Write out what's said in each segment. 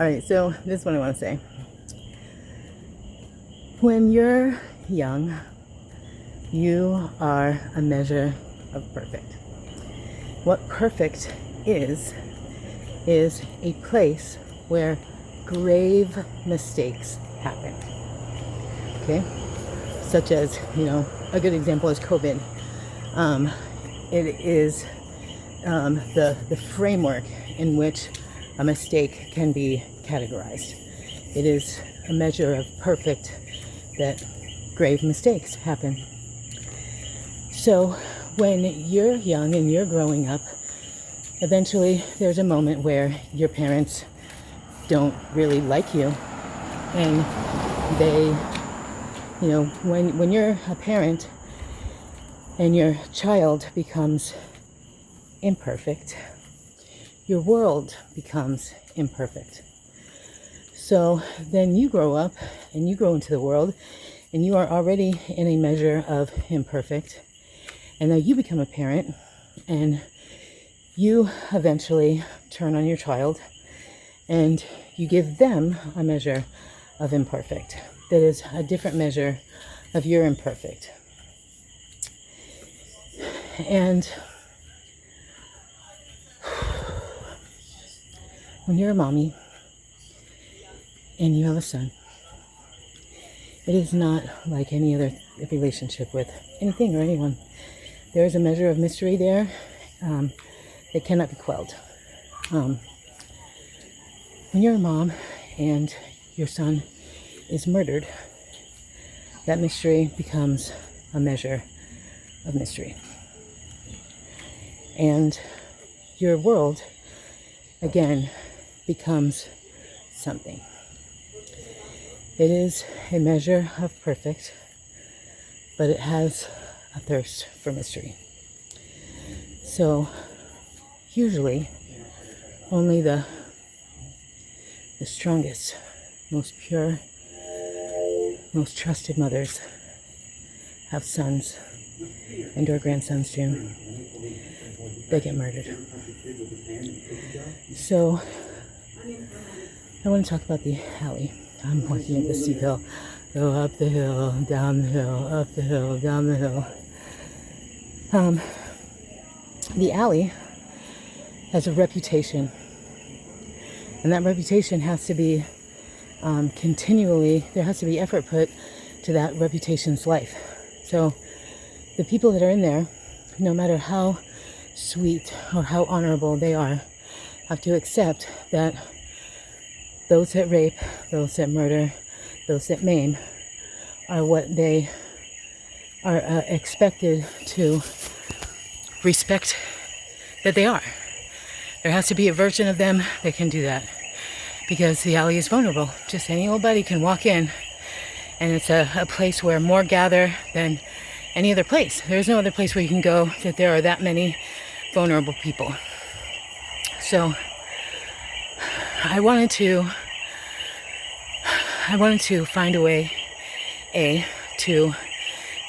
All right, so this is what I want to say. When you're young, you are a measure of perfect. What perfect is a place where grave mistakes happen. Okay? Such as, a good example is COVID. It is the framework in which a mistake can be categorized. It is a measure of perfect that grave mistakes happen. So when you're young and you're growing up, eventually there's a moment where your parents don't really like you, and they, when you're a parent and your child becomes imperfect, your world becomes imperfect. So then you grow up and you grow into the world and you are already in a measure of imperfect. And now you become a parent and you eventually turn on your child and you give them a measure of imperfect that is a different measure of your imperfect. And when you're a mommy and you have a son, it is not like any other relationship with anything or anyone. There is a measure of mystery there that cannot be quelled. When you're a mom and your son is murdered, that mystery becomes a measure of mystery. And your world, again, becomes something. It is a measure of perfect, but it has a thirst for mystery. So usually only the strongest, most pure, most trusted mothers have sons and/or grandsons too that get murdered. So I want to talk about the alley. I'm walking up the steep hill. Go up the hill, down the hill, up the hill, down the hill. The alley has a reputation. And that reputation has to be continually, there has to be effort put to that reputation's life. So the people that are in there, no matter how sweet or how honorable they are, have to accept that those that rape, those that murder, those that maim are what they are expected to respect that they are. There has to be a version of them that can do that, because the alley is vulnerable. Just any old buddy can walk in, and it's a place where more gather than any other place. There's no other place where you can go that there are that many vulnerable people. So I wanted to find a way, to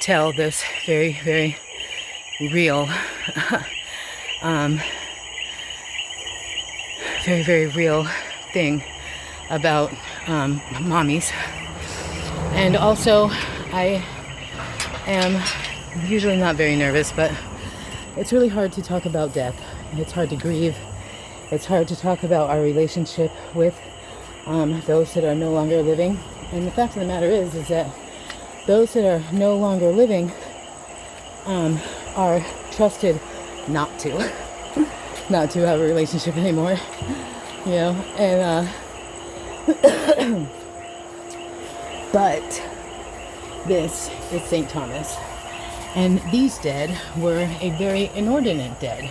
tell this very, very real, very, very real thing about mommies. And also, I am usually not very nervous, but it's really hard to talk about death. It's hard to grieve. It's hard to talk about our relationship with those that are no longer living. And the fact of the matter is that those that are no longer living are trusted not to have a relationship anymore, and but this is St. Thomas, and these dead were a very inordinate dead.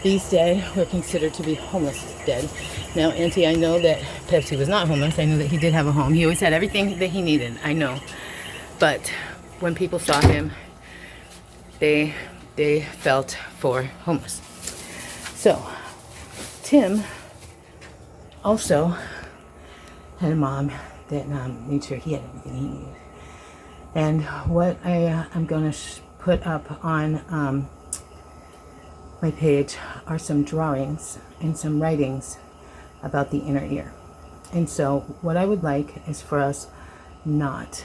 These dead were considered to be homeless dead. Now, Auntie, I know that Pepsi was not homeless. I know that he did have a home. He always had everything that he needed. I know. But when people saw him, they felt for homeless. So, Tim also had a mom that made sure he had everything he needed. And what I'm going to put up on my page are some drawings and some writings about the inner ear. And so what I would like is for us not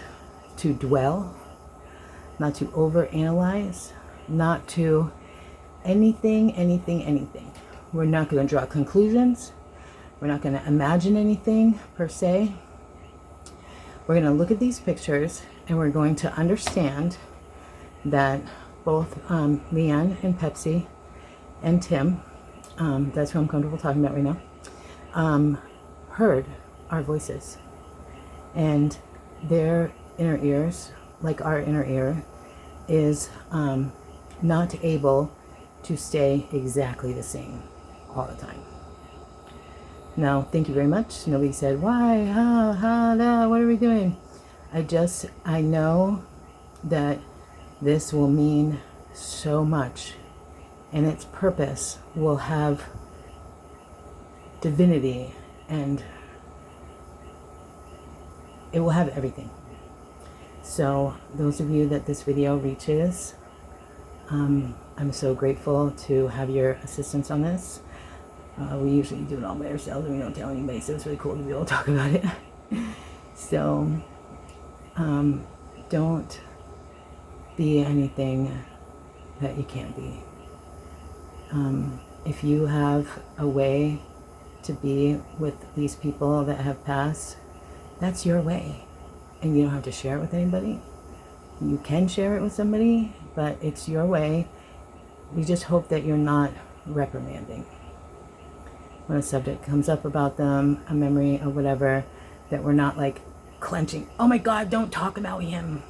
to dwell, not to overanalyze, not to anything. We're not going to draw conclusions. We're not going to imagine anything per se. We're going to look at these pictures and we're going to understand that both Leanne and Pepsi and Tim, that's who I'm comfortable talking about right now, heard our voices. And their inner ears, like our inner ear, is not able to stay exactly the same all the time. Now, thank you very much. Nobody said, why, what are we doing? I know that this will mean so much, and its purpose will have divinity, and it will have everything. So those of you that this video reaches, I'm so grateful to have your assistance on this. We usually do it all by ourselves and we don't tell anybody, so it's really cool to be able to talk about it. So don't be anything that you can't be. If you have a way to be with these people that have passed, that's your way. And you don't have to share it with anybody. You can share it with somebody, but it's your way. We just hope that you're not reprimanding. When a subject comes up about them, a memory or whatever, that we're not like clenching, oh my God, don't talk about him.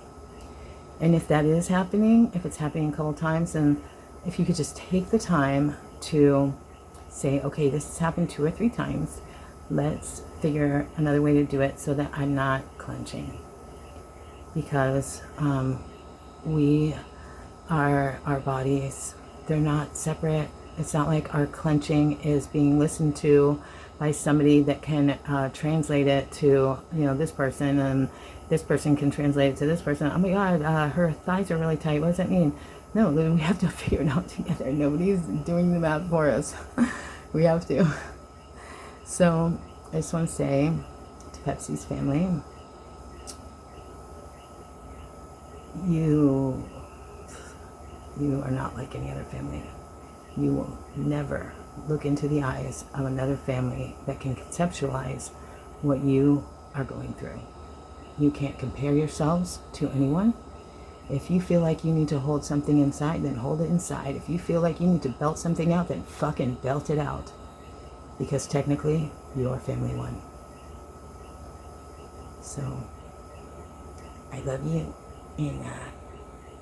And if that is happening, if it's happening a couple times, then if you could just take the time to say, okay, this has happened 2 or 3 times. Let's figure another way to do it so that I'm not clenching. Because we are our bodies. They're not separate. It's not like our clenching is being listened to by somebody that can translate it to, this person, and this person can translate it to this person. Oh my God, her thighs are really tight. What does that mean? No, we have to figure it out together. Nobody's doing the math for us. We have to. So I just want to say to Pepsi's family, you are not like any other family. You will never look into the eyes of another family that can conceptualize what you are going through. You can't compare yourselves to anyone. If you feel like you need to hold something inside, then hold it inside. If you feel like you need to belt something out, then fucking belt it out. Because technically, you're family one. So, I love you. And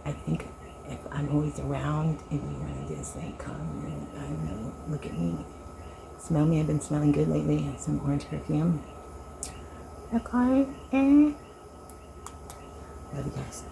I think if I'm always around, if you want to just like come and, I don't know, look at me, smell me. I've been smelling good lately. Some orange perfume. Okay. Love you guys.